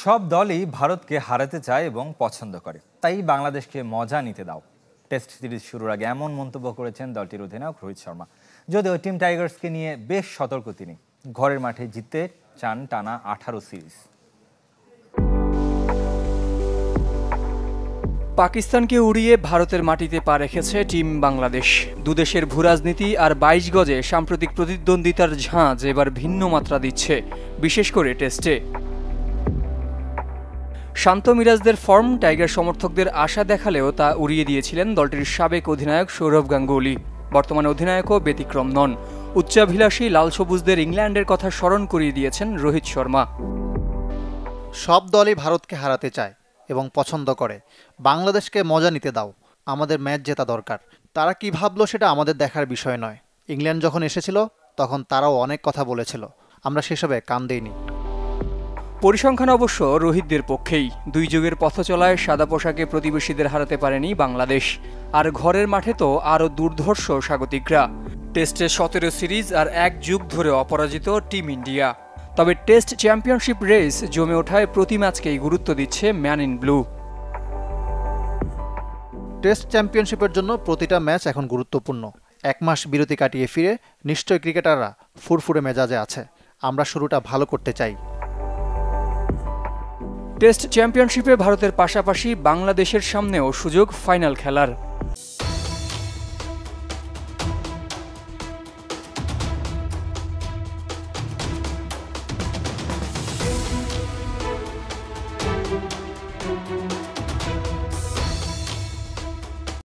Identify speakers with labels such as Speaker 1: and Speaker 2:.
Speaker 1: সব দলই ভারতকে হারাতে চায় এবং পছন্দ করে, তাই বাংলাদেশকে মজা নিতে দাও। টেস্ট সিরিজ শুরুর আগে এমন মন্তব্য করেছেন দলটির অধিনায়ক রোহিত শর্মা। যদিও টিম টাইগার্সকে নিয়ে বেশ সতর্ক তিনি। ঘরের মাঠে জিততে চান টানা 18 সিরিজ।
Speaker 2: পাকিস্তানকে উড়িয়ে ভারতের মাটিতে পা রেখেছে টিম বাংলাদেশ। দুদেশের ভূরাজনীতি আর 22 গজে সাম্প্রতিক প্রতিদ্বন্দ্বিতার ঝাঁজ এবার ভিন্ন মাত্রা দিচ্ছে, বিশেষ করে টেস্টে। শান্ত মিরাজদের ফর্ম টাইগার সমর্থকদের আশা দেখালেও তা উড়িয়ে দিয়েছিলেন দলটির সাবেক অধিনায়ক সৌরভ গাঙ্গুলি। বর্তমানে অধিনায়কও ব্যতিক্রম নন। উচ্চাভিলাষী লাল সবুজদের ইংল্যান্ডের কথা স্মরণ করিয়ে দিয়েছেন রোহিত শর্মা।
Speaker 3: সব দলই ভারতকে হারাতে চায় এবং পছন্দ করে। বাংলাদেশকে মজা নিতে দাও, আমাদের ম্যাচ জেতা দরকার। তারা কি ভাবলো সেটা আমাদের দেখার বিষয় নয়। ইংল্যান্ড যখন এসেছিল তখন তারাও অনেক কথা বলেছিল, আমরা সেসবে কান দেইনি।
Speaker 2: পরিসংখ্যান অবশ্য রোহিতদের পক্ষেই। দুই যুগের পথচলায় সাদা পোশাকে প্রতিবেশীদের হারাতে পারেনি বাংলাদেশ। আর ঘরের মাঠে তো আরও দুর্ধর্ষ স্বাগতিকরা। টেস্টে 17 সিরিজ আর 1 যুগ ধরে অপরাজিত টিম ইন্ডিয়া। তবে টেস্ট চ্যাম্পিয়নশিপ রেস জমে ওঠায় প্রতি ম্যাচকেই গুরুত্ব দিচ্ছে ম্যান ইন ব্লু।
Speaker 3: টেস্ট চ্যাম্পিয়নশিপের জন্য প্রতিটা ম্যাচ এখন গুরুত্বপূর্ণ। 1 মাস বিরতি কাটিয়ে ফিরে নিশ্চয় ক্রিকেটাররা ফুরফুরে মেজাজে আছে। আমরা শুরুটা ভালো করতে চাই।
Speaker 2: টেস্ট চ্যাম্পিয়নশিপে ভারতের পাশাপাশি বাংলাদেশের সামনেও সুযোগ ফাইনাল খেলার।